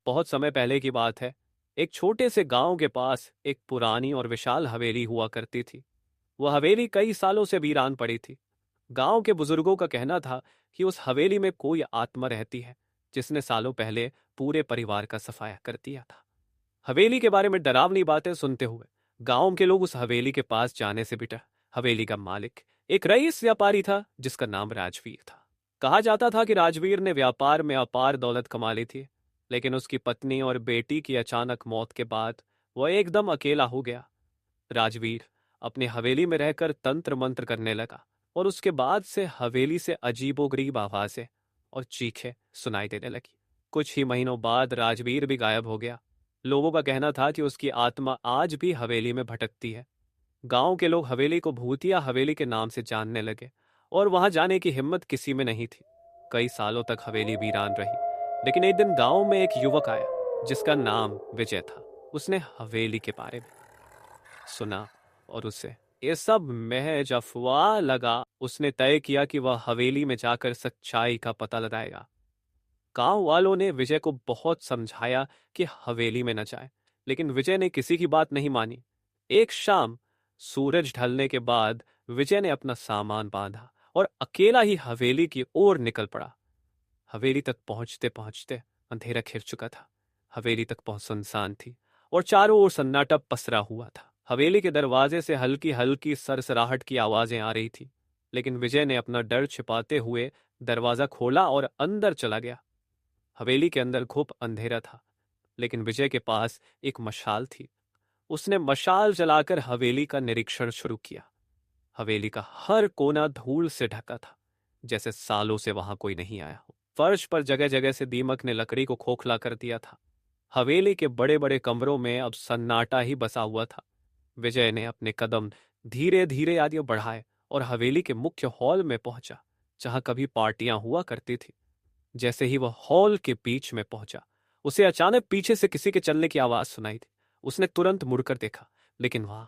बहुत समय पहले की बात है। एक छोटे से गांव के पास एक पुरानी और विशाल हवेली हुआ करती थी। वह हवेली कई सालों से वीरान पड़ी थी। गांव के बुजुर्गों का कहना था कि उस हवेली में कोई आत्मा रहती है जिसने सालों पहले पूरे परिवार का सफाया कर दिया था। हवेली के बारे में डरावनी बातें सुनते हुए गांव के लोग उस हवेली के पास जाने से बिटर। हवेली का मालिक एक रईस व्यापारी था जिसका नाम राजवीर था। कहा जाता था कि राजवीर ने व्यापार में अपार दौलत कमा ली थी, लेकिन उसकी पत्नी और बेटी की अचानक मौत के बाद वह एकदम अकेला हो गया। राजवीर अपनी हवेली में रहकर तंत्र मंत्र करने लगा और उसके बाद से हवेली से अजीबोगरीब आवाजें और चीखें सुनाई देने लगी। कुछ ही महीनों बाद राजवीर भी गायब हो गया। लोगों का कहना था कि उसकी आत्मा आज भी हवेली में भटकती है। गांव के लोग हवेली को भूतिया हवेली के नाम से जानने लगे और वहां जाने की हिम्मत किसी में नहीं थी। कई सालों तक हवेली वीरान रही, लेकिन एक दिन गांव में एक युवक आया जिसका नाम विजय था। उसने हवेली के बारे में सुना और उसे ये सब महज अफवाह लगा। उसने तय किया कि वह हवेली में जाकर सच्चाई का पता लगाएगा। गांव वालों ने विजय को बहुत समझाया कि हवेली में न जाए, लेकिन विजय ने किसी की बात नहीं मानी। एक शाम सूरज ढलने के बाद विजय ने अपना सामान बांधा और अकेला ही हवेली की ओर निकल पड़ा। हवेली तक पहुंचते पहुंचते अंधेरा घिर चुका था। हवेली तक पहुंच सुनसान थी और चारों ओर सन्नाटा पसरा हुआ था। हवेली के दरवाजे से हल्की हल्की सरसराहट की आवाजें आ रही थी, लेकिन विजय ने अपना डर छिपाते हुए दरवाजा खोला और अंदर चला गया। हवेली के अंदर खूब अंधेरा था, लेकिन विजय के पास एक मशाल थी। उसने मशाल जलाकर हवेली का निरीक्षण शुरू किया। हवेली का हर कोना धूल से ढका था, जैसे सालों से वहां कोई नहीं आया हो। फर्श पर जगह जगह से दीमक ने लकड़ी को खोखला कर दिया था। हवेली के बड़े बड़े कमरों में अब सन्नाटा ही बसा हुआ था। विजय ने अपने कदम धीरे धीरे आगे बढ़ाए और हवेली के मुख्य हॉल में पहुंचा, जहां कभी पार्टियां हुआ करती थी। जैसे ही वह हॉल के बीच में पहुंचा, उसे अचानक पीछे से किसी के चलने की आवाज सुनाई दी। उसने तुरंत मुड़कर देखा, लेकिन वहां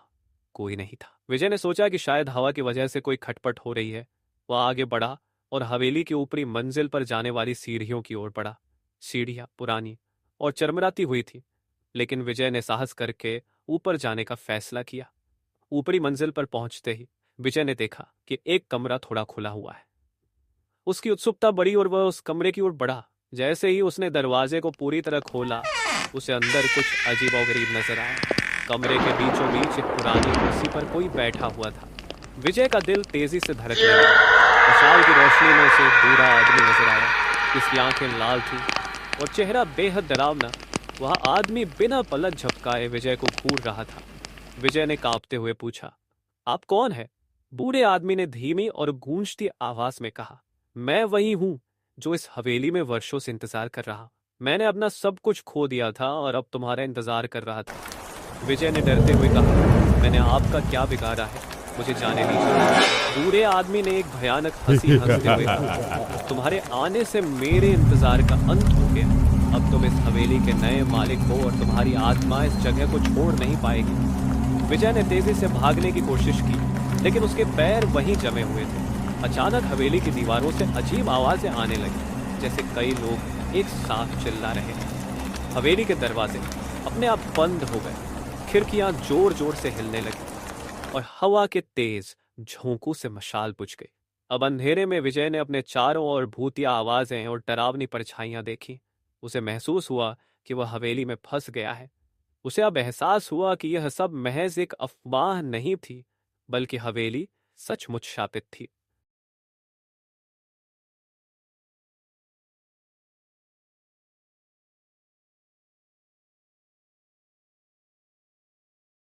कोई नहीं था। विजय ने सोचा कि शायद हवा की वजह से कोई खटपट हो रही है। वह आगे बढ़ा और हवेली की ऊपरी मंजिल पर जाने वाली सीढ़ियों की ओर बढ़ा। सीढ़ियां पुरानी और चरमराती हुई थी, लेकिन विजय ने साहस करके ऊपर जाने का फैसला किया। ऊपरी मंजिल पर पहुंचते ही विजय ने देखा कि एक कमरा थोड़ा खुला हुआ है। उसकी उत्सुकता बढ़ी और वह उस कमरे की ओर बढ़ा। जैसे ही उसने दरवाजे को पूरी तरह खोला, उसे अंदर कुछ अजीबोगरीब नजर आया। कमरे के बीचों बीच एक पुरानी कुर्सी पर कोई बैठा हुआ था। विजय का दिल तेजी से धड़कने लगा। मशाल की रोशनी में उसे एक बूढ़ा आदमी नजर आया, जिसकी आंखें लाल थी और चेहरा बेहद डरावना। वह आदमी बिना पलक झपकाए विजय को घूर रहा था। विजय ने कांपते हुए पूछा, आप कौन है? बूढ़े आदमी ने धीमी और गूंजती आवाज में कहा, मैं वही हूं जो इस हवेली में वर्षों से इंतजार कर रहा। मैंने अपना सब कुछ खो दिया था और अब तुम्हारा इंतजार कर रहा था। विजय ने डरते हुए कहा, मैंने आपका क्या बिगाड़ा है, मुझे जाने दीजिए। बूढ़े आदमी ने एक भयानक हंसी हंसते हुए कहा, तुम्हारे आने से मेरे इंतजार का अंत हो गया। अब तुम इस हवेली के नए मालिक हो और तुम्हारी आत्मा इस जगह को छोड़ नहीं पाएगी। विजय ने तेजी से भागने की कोशिश की, लेकिन उसके पैर वहीं जमे हुए थे। अचानक हवेली की दीवारों से अजीब आवाजें आने लगी, जैसे कई लोग एक साथ चिल्ला रहे थे। हवेली के दरवाजे अपने आप बंद हो गए। खिड़कियां जोर जोर से हिलने लगी और हवा के तेज झोंकों से मशाल बुझ गई। अब अंधेरे में विजय ने अपने चारों ओर भूतिया आवाजें और डरावनी परछाइयां देखी। उसे महसूस हुआ कि वह हवेली में फंस गया है। उसे अब एहसास हुआ कि यह सब महज एक अफवाह नहीं थी, बल्कि हवेली सचमुच शापित थी।